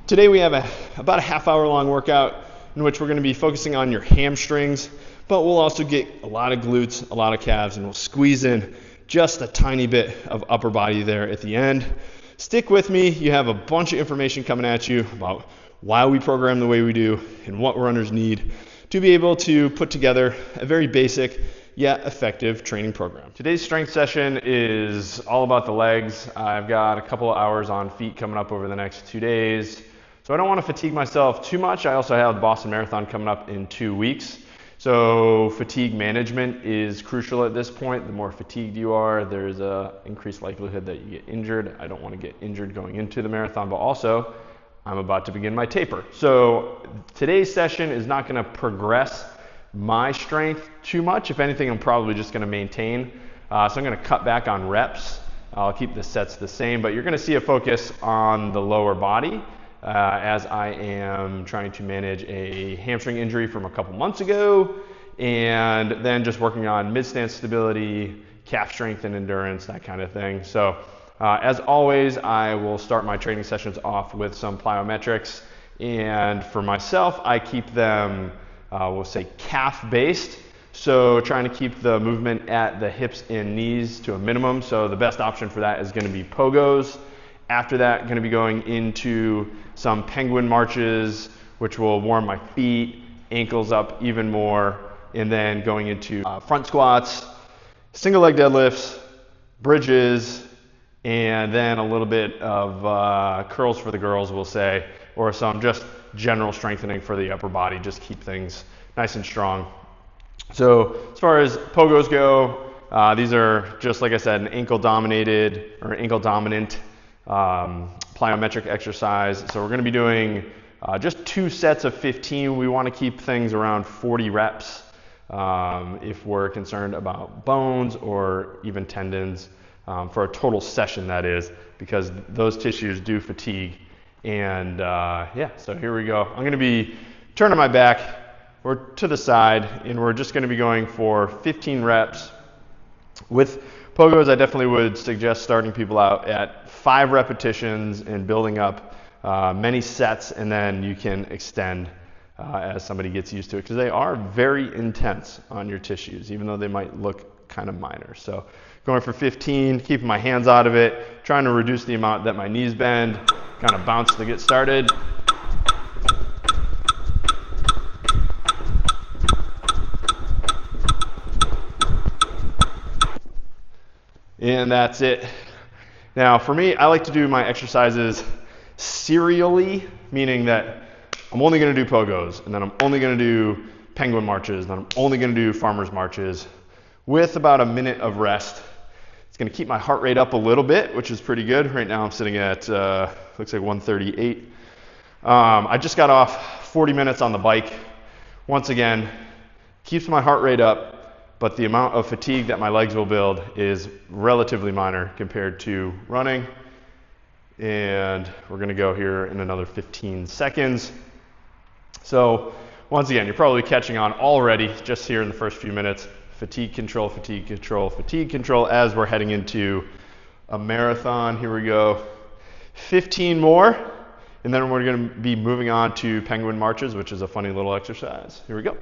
Today we have about a half-hour long workout in which we're going to be focusing on your hamstrings, but we'll also get a lot of glutes, a lot of calves, and we'll squeeze in just a tiny bit of upper body there at the end. Stick with me. You have a bunch of information coming at you about why we program the way we do and what runners need to be able to put together a very basic yet effective training program. Today's strength session is all about the legs. I've got a couple of hours on feet coming up over the next 2 days. So I don't want to fatigue myself too much. I also have the Boston Marathon coming up in 2 weeks. So fatigue management is crucial at this point. The more fatigued you are, there's an increased likelihood that you get injured. I don't want to get injured going into the marathon, but also I'm about to begin my taper. So today's session is not going to progress my strength too much. If anything, I'm probably just going to maintain. So I'm going to cut back on reps. I'll keep the sets the same, but you're going to see a focus on the lower body as I am trying to manage a hamstring injury from a couple months ago, and then just working on mid-stance stability, calf strength and endurance, that kind of thing. So as always, I will start my training sessions off with some plyometrics, and for myself, I keep them, we'll say calf-based, so trying to keep the movement at the hips and knees to a minimum. So the best option for that is going to be pogos. After that, going to be going into some penguin marches, which will warm my feet, ankles up even more, and then going into front squats, single leg deadlifts, bridges, and then a little bit of curls for the girls, we'll say, or some just general strengthening for the upper body, just keep things nice and strong. So as far as pogos go, these are just, like I said, an ankle dominant plyometric exercise. So we're going to be doing just 2 sets of 15. We want to keep things around 40 reps if we're concerned about bones or even tendons for a total session, that is, because those tissues do fatigue. And yeah, so here we go. I'm going to be turning my back or to the side, and we're just going to be going for 15 reps. With pogos, I definitely would suggest starting people out at 5 repetitions and building up many sets, and then you can extend as somebody gets used to it, because they are very intense on your tissues, even though they might look kind of minor. So going for 15, keeping my hands out of it, trying to reduce the amount that my knees bend, kind of bounce to get started. And that's it. Now for me, I like to do my exercises serially, meaning that I'm only going to do pogos, and then I'm only going to do penguin marches, and then I'm only going to do farmers marches with about a minute of rest. It's going to keep my heart rate up a little bit, which is pretty good. Right now I'm sitting at, looks like 138. I just got off 40 minutes on the bike. Once again, keeps my heart rate up, but the amount of fatigue that my legs will build is relatively minor compared to running. And we're going to go here in another 15 seconds. So once again, you're probably catching on already just here in the first few minutes. Fatigue control, fatigue control, fatigue control as we're heading into a marathon. Here we go. 15 more, and then we're going to be moving on to penguin marches, which is a funny little exercise. Here we go.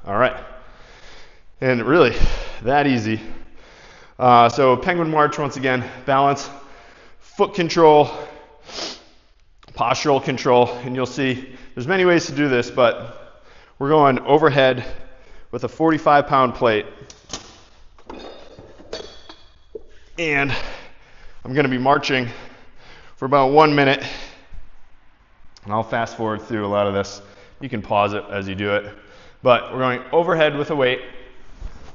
All right, and really that easy. So penguin march, once again, balance, foot control, postural control, and you'll see there's many ways to do this, but we're going overhead with a 45-pound plate, and I'm going to be marching for about 1 minute, and I'll fast forward through a lot of this. You can pause it as you do it. But we're going overhead with a weight.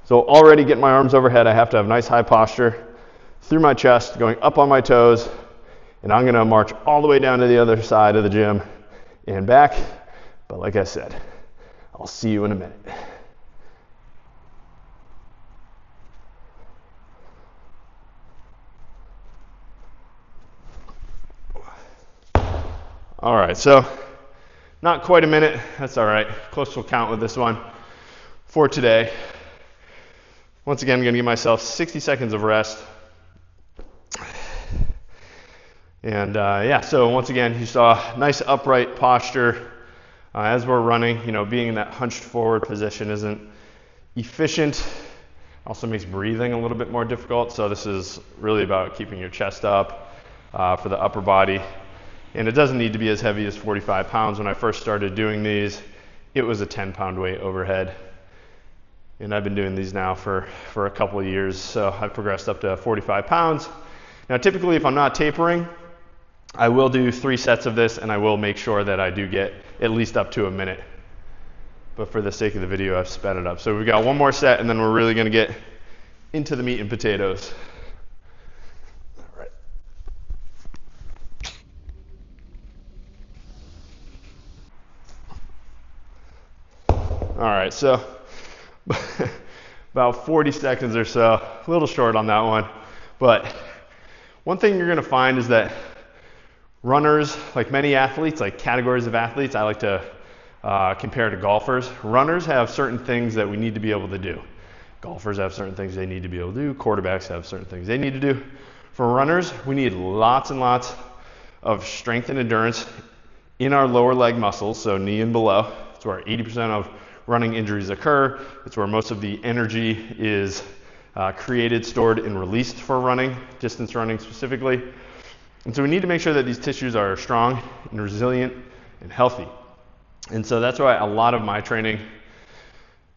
So already getting my arms overhead, I have to have nice high posture through my chest, going up on my toes, and I'm going to march all the way down to the other side of the gym and back. But like I said, I'll see you in a minute. All right, so not quite a minute. That's all right. Close to a count with this one for today. Once again, I'm going to give myself 60 seconds of rest. And yeah, so once again, you saw nice upright posture. As we're running, being in that hunched forward position isn't efficient. Also makes breathing a little bit more difficult. So this is really about keeping your chest up for the upper body. And it doesn't need to be as heavy as 45 pounds. When I first started doing these, it was a 10-pound weight overhead. And I've been doing these now for a couple of years. So I've progressed up to 45 pounds. Now, typically, if I'm not tapering, I will do 3 sets of this, and I will make sure that I do get at least up to a minute. But for the sake of the video, I've sped it up. So we've got one more set, and then we're really going to get into the meat and potatoes. All right. All right, so about 40 seconds or so, a little short on that one. But one thing you're going to find is that runners, like many athletes, like categories of athletes, I like to compare to golfers. Runners have certain things that we need to be able to do. Golfers have certain things they need to be able to do. Quarterbacks have certain things they need to do. For runners, we need lots and lots of strength and endurance in our lower leg muscles, so knee and below. It's where 80% of running injuries occur. It's where most of the energy is created, stored, and released for running, distance running specifically. And so we need to make sure that these tissues are strong and resilient and healthy. And so that's why a lot of my training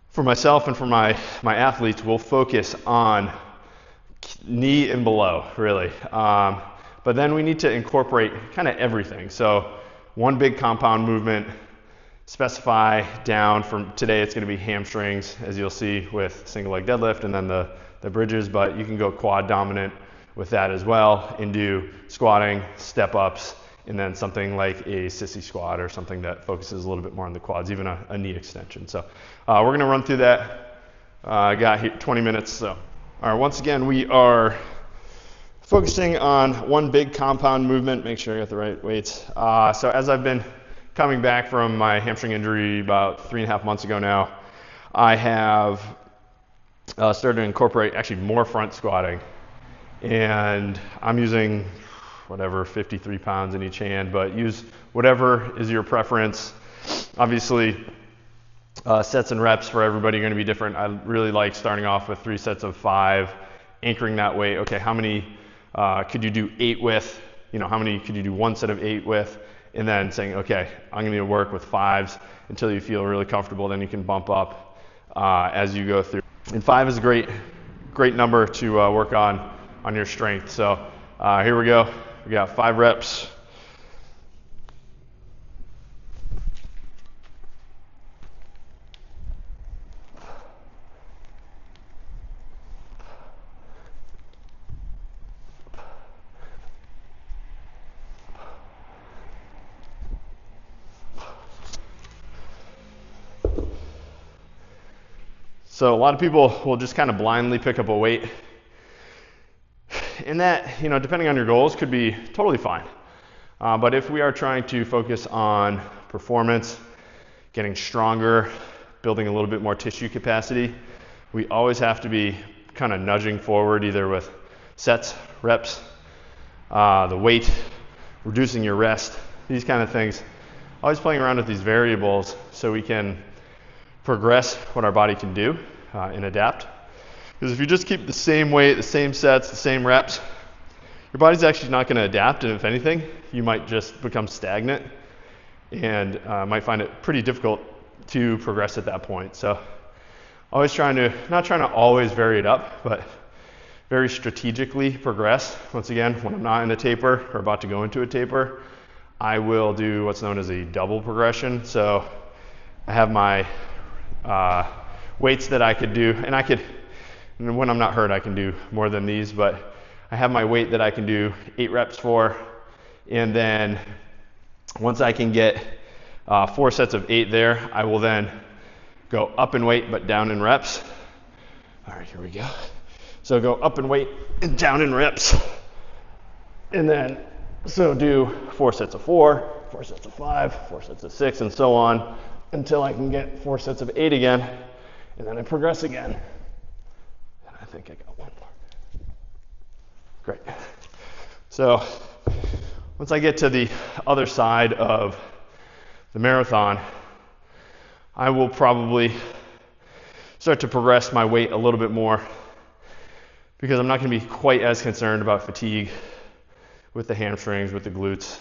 for myself and for my athletes will focus on knee and below, really. But then we need to incorporate kind of everything. So one big compound movement, specify down. From today, it's going to be hamstrings, as you'll see with single leg deadlift, and then the bridges, but you can go quad dominant with that as well, and do squatting, step ups, and then something like a sissy squat or something that focuses a little bit more on the quads, even a knee extension. So we're going to run through that. I got here 20 minutes. So all right, once again, we are focusing on one big compound movement. Make sure I got the right weights. So as I've been coming back from my hamstring injury about 3.5 months ago now, I have started to incorporate actually more front squatting. And I'm using 53 pounds in each hand, but use whatever is your preference. Obviously, sets and reps for everybody are going to be different. I really like starting off with 3 sets of 5, anchoring that weight. Okay, how many could you do 8 with? How many could you do 1 set of 8 with? And then saying, okay, I'm going to work with 5s until you feel really comfortable. Then you can bump up as you go through. And 5 is a great number to work on your strength. So here we go. We got 5 reps. So a lot of people will just kind of blindly pick up a weight. And that, depending on your goals, could be totally fine. But if we are trying to focus on performance, getting stronger, building a little bit more tissue capacity, we always have to be kind of nudging forward, either with sets, reps, the weight, reducing your rest, these kind of things. Always playing around with these variables so we can progress what our body can do and adapt. Because if you just keep the same weight, the same sets, the same reps, your body's actually not going to adapt, and if anything, you might just become stagnant and might find it pretty difficult to progress at that point. So always not trying to always vary it up, but very strategically progress. Once again, when I'm not in a taper or about to go into a taper, I will do what's known as a double progression. So I have my weights that I could do, and when I'm not hurt, I can do more than these, but I have my weight that I can do 8 reps for, and then once I can get 4 sets of 8 there, I will then go up in weight but down in reps. All right, here we go. So go up in weight and down in reps, and then so do 4 sets of 4, 4 sets of 5, 4 sets of 6, and so on until I can get 4 sets of 8 again, and then I progress again. think I got one more. Great. So once I get to the other side of the marathon, I will probably start to progress my weight a little bit more because I'm not going to be quite as concerned about fatigue with the hamstrings, with the glutes.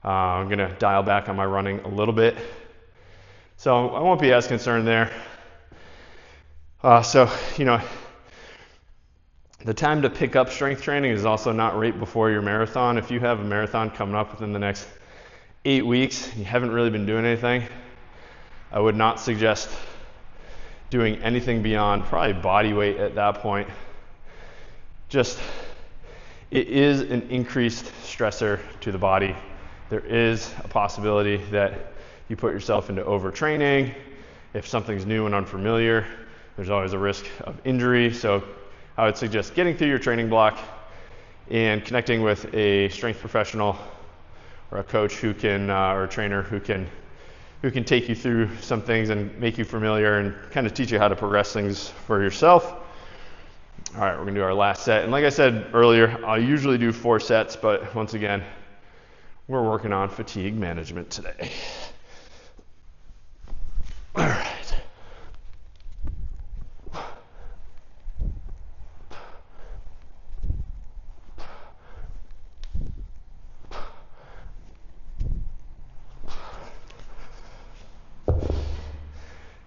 I'm going to dial back on my running a little bit. So I won't be as concerned there. So, the time to pick up strength training is also not right before your marathon. If you have a marathon coming up within the next 8 weeks, you haven't really been doing anything, I would not suggest doing anything beyond probably body weight at that point. Just, it is an increased stressor to the body. There is a possibility that you put yourself into overtraining. If something's new and unfamiliar, there's always a risk of injury. So I would suggest getting through your training block and connecting with a strength professional or a coach who can, or a trainer who can take you through some things and make you familiar and kind of teach you how to progress things for yourself. All right, we're gonna do our last set. And like I said earlier, I usually do 4 sets, but once again, we're working on fatigue management today. All right.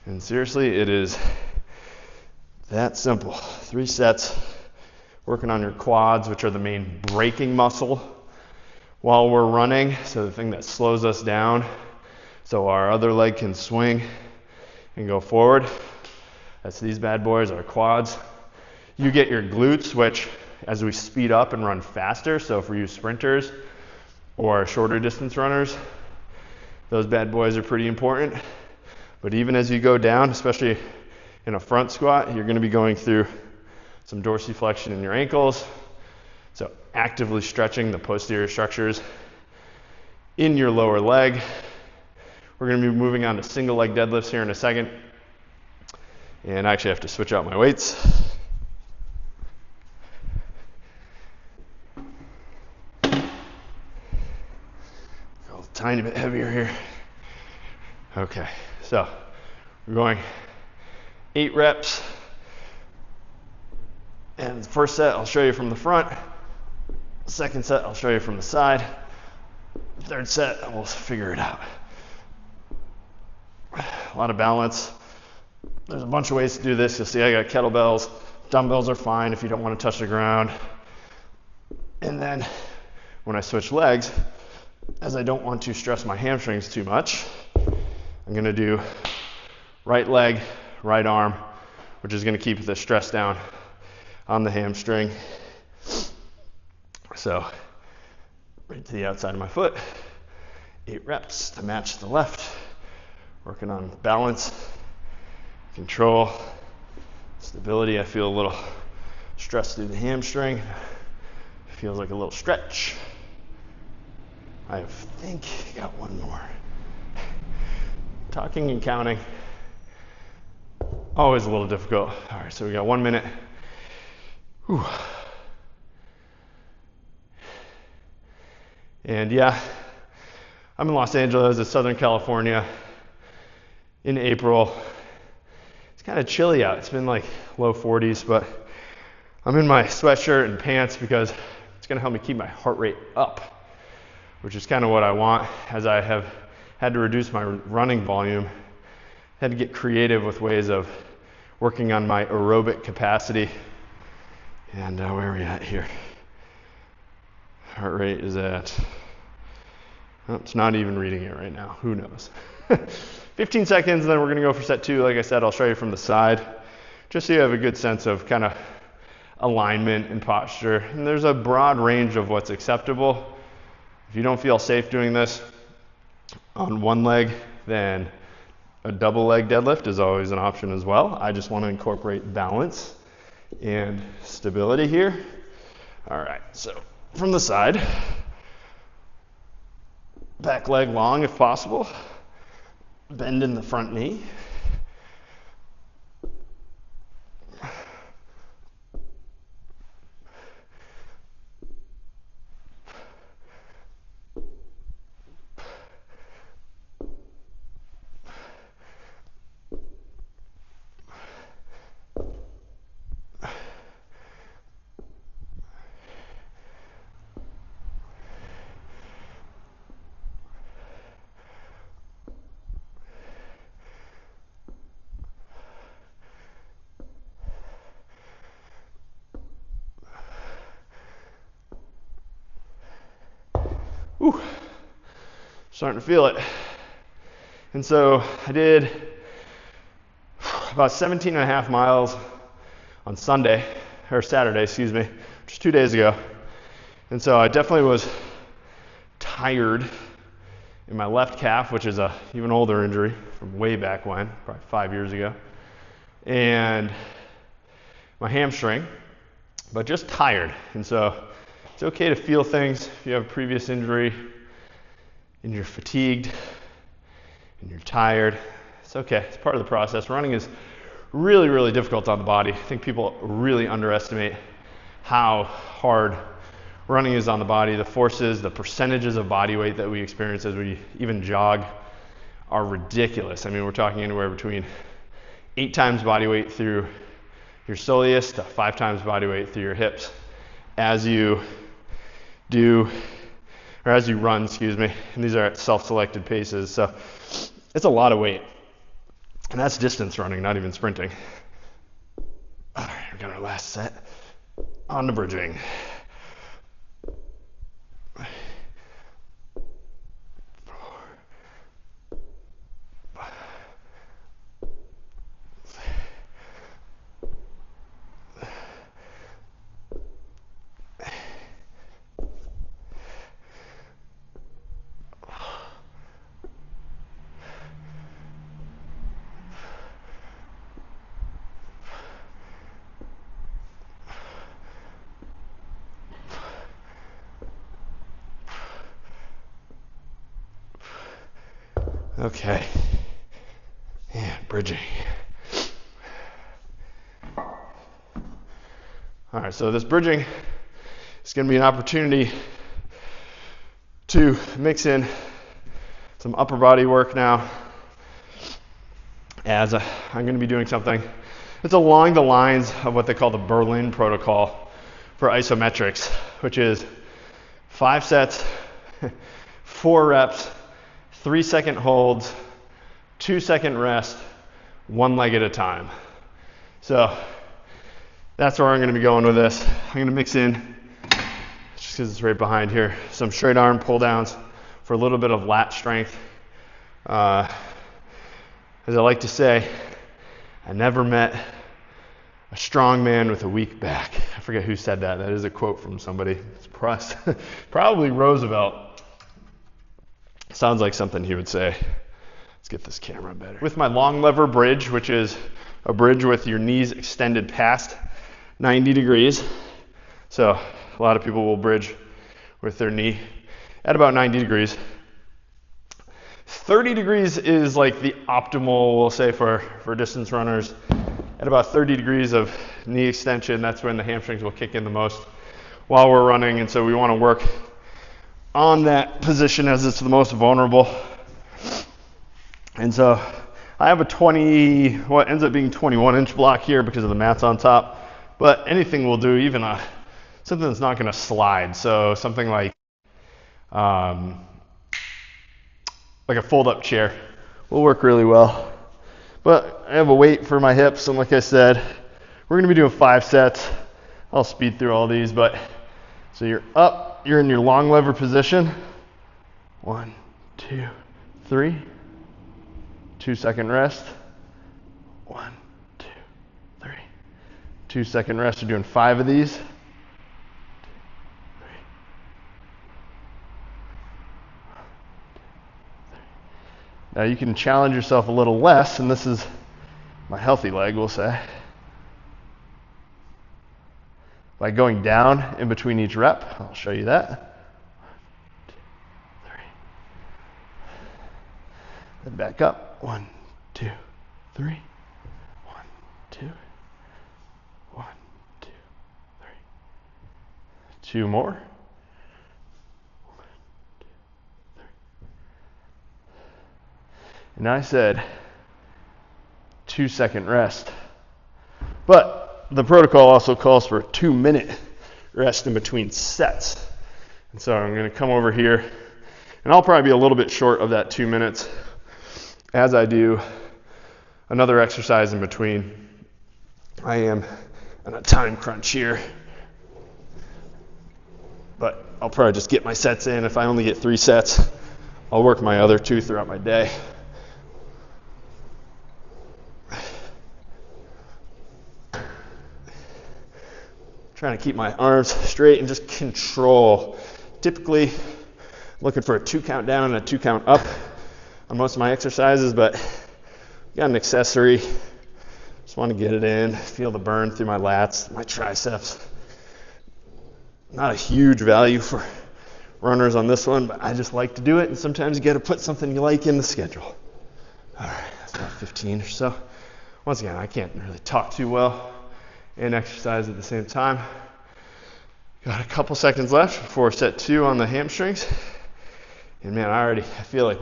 And seriously, it is that simple. 3 sets, working on your quads, which are the main braking muscle while we're running. So the thing that slows us down so our other leg can swing and go forward. That's these bad boys, our quads. You get your glutes, which as we speed up and run faster, so for you sprinters or shorter distance runners, those bad boys are pretty important. But even as you go down, especially in a front squat, you're going to be going through some dorsiflexion in your ankles. So actively stretching the posterior structures in your lower leg. We're going to be moving on to single leg deadlifts here in a second. And I actually have to switch out my weights. Feel a tiny bit heavier here. Okay. So we're going 8 reps, and the first set I'll show you from the front, second set I'll show you from the side, third set we'll figure it out. A lot of balance. There's a bunch of ways to do this. You'll see I got kettlebells, dumbbells are fine if you don't want to touch the ground. And then when I switch legs, as I don't want to stress my hamstrings too much, I'm going to do right leg, right arm, which is going to keep the stress down on the hamstring. So right to the outside of my foot, 8 reps to match the left. Working on balance, control, stability. I feel a little stress through the hamstring. Feels like a little stretch. I think I got one more. Talking and counting, always a little difficult. All right, so we got 1 minute. Whew. And yeah, I'm in Los Angeles, it's Southern California, in April. It's kind of chilly out. It's been like low 40s, but I'm in my sweatshirt and pants because it's going to help me keep my heart rate up, which is kind of what I want. As I have had to reduce my running volume, had to get creative with ways of working on my aerobic capacity. And where are we at here? Heart rate is at, oh, it's not even reading it right now. Who knows? 15 seconds, and then we're going to go for set 2. Like I said, I'll show you from the side, just so you have a good sense of kind of alignment and posture. And there's a broad range of what's acceptable. If you don't feel safe doing this on one leg, then a double leg deadlift is always an option as well. I just want to incorporate balance and stability here. All right, so from the side, back leg long if possible, bend in the front knee, starting to feel it. And so I did about 17 and a half miles on Saturday, excuse me, just 2 days ago. And so I definitely was tired in my left calf, which is a even older injury from way back when, probably 5 years ago, and my hamstring, but just tired. And so it's okay to feel things if you have a previous injury and you're fatigued and you're tired. It's okay, it's part of the process. Running is really, really difficult on the body. I think people really underestimate how hard running is on the body. The forces, the percentages of body weight that we experience as we even jog are ridiculous. I mean, we're talking anywhere between 8 times body weight through your soleus to 5 times body weight through your hips as you run, excuse me. And these are at self-selected paces. So it's a lot of weight. And that's distance running, not even sprinting. All right, we got our last set. On to bridging. Okay, and bridging. All right, so this bridging is going to be an opportunity to mix in some upper body work now, as I'm going to be doing something that's along the lines of what they call the Berlin protocol for isometrics, which is 5 sets, 4 reps, 3-second holds, 2-second rest, 1 leg at a time. So that's where I'm going to be going with this. I'm going to mix in, just because it's right behind here, some straight arm pull downs for a little bit of lat strength. As I like to say, I never met a strong man with a weak back. I forget who said that. That is a quote from somebody. It's probably Roosevelt. Sounds like something he would say. Let's get this camera better. With my long lever bridge, which is a bridge with your knees extended past 90 degrees. So a lot of people will bridge with their knee at about 90 degrees. 30 degrees is like the optimal, we'll say, for distance runners. At about 30 degrees of knee extension, that's when the hamstrings will kick in the most while we're running. And so we want to work on that position as it's the most vulnerable. And so I have what ends up being 21-inch block here because of the mats on top, but anything will do, even something that's not going to slide. So something like a fold-up chair will work really well. But I have a weight for my hips, and like I said, we're going to be doing 5 sets. I'll speed through all these, but so you're up. You're in your long lever position. 1, 2, 3. 2-second rest. 1, 2, 3. 2-second rest. You're doing 5 of these. 2, 3. Now you can challenge yourself a little less, and this is my healthy leg, we'll say, by going down in between each rep. I'll show you that. 1, 2, 3. Then back up. 1, 2, 3. 1, 2. 1, 2, 3. 2 more. 1, 2, 3. And I said 2-second rest. But the protocol also calls for a 2-minute rest in between sets. And so I'm going to come over here, and I'll probably be a little bit short of that 2 minutes as I do another exercise in between. I am on a time crunch here, but I'll probably just get my sets in. If I only get 3 sets, I'll work my other two throughout my day. Trying to keep my arms straight and just control. Typically looking for a 2 count down and a 2 count up on most of my exercises, but got an accessory. Just want to get it in, feel the burn through my lats, my triceps. Not a huge value for runners on this one, but I just like to do it, and sometimes you got to put something you like in the schedule. All right, that's about 15 or so. Once again, I can't really talk too well and exercise at the same time. Got a couple seconds left before set 2 on the hamstrings. And man, I feel like,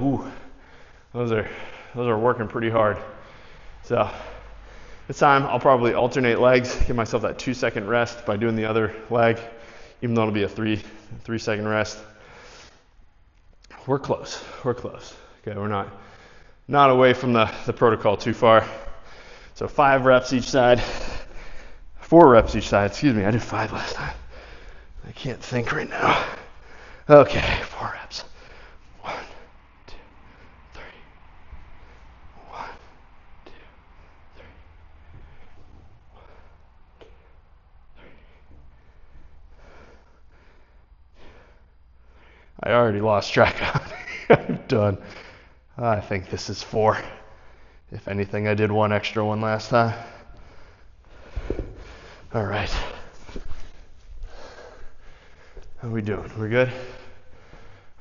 those are working pretty hard. So this time I'll probably alternate legs, give myself that 2-second rest by doing the other leg, even though it'll be a 3-second rest. We're close. Okay, we're not away from the protocol too far. So 5 reps each side. 4 reps each side, excuse me, I did 5 last time. I can't think right now. Okay, 4 reps. 1, 2, 3. 1, 2, 3. 1, 2, 3. I already lost track of it. I'm done. I think this is 4. If anything, I did 1 extra one last time. All right. How are we doing? We're good?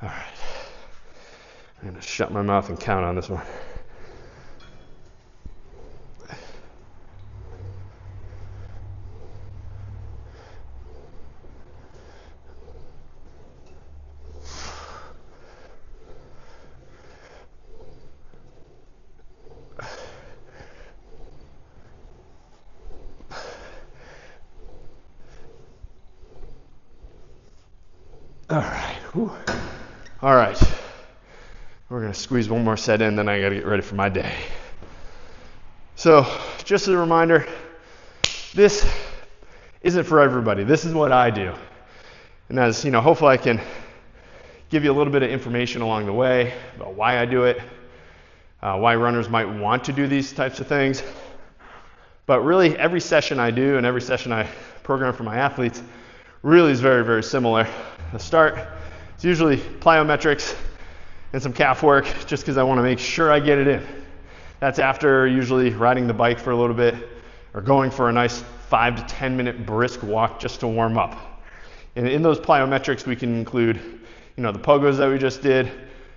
All right. I'm going to shut my mouth and count on this one. All right. Whew. All right. We're going to squeeze one more set in, then I got to get ready for my day. So, just as a reminder, this isn't for everybody. This is what I do. And as you know, hopefully I can give you a little bit of information along the way about why I do it, why runners might want to do these types of things. But really, every session I do and every session I program for my athletes really is very, very similar. The start, it's usually plyometrics and some calf work just because I want to make sure I get it in. That's after usually riding the bike for a little bit or going for a nice 5 to 10 minute brisk walk just to warm up. And in those plyometrics, we can include, the pogos that we just did,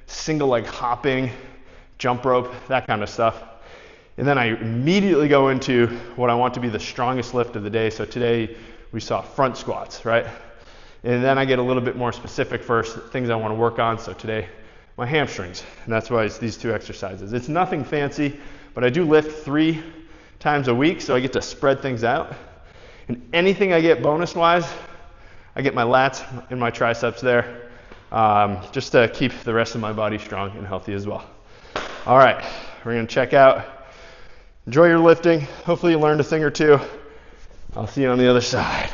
single leg hopping, jump rope, that kind of stuff. And then I immediately go into what I want to be the strongest lift of the day. So today we saw front squats, right? And then I get a little bit more specific for things I want to work on. So today, my hamstrings. And that's why it's these 2 exercises. It's nothing fancy, but I do lift 3 times a week, so I get to spread things out. And anything I get bonus-wise, I get my lats and my triceps there, just to keep the rest of my body strong and healthy as well. All right, we're going to check out. Enjoy your lifting. Hopefully you learned a thing or two. I'll see you on the other side.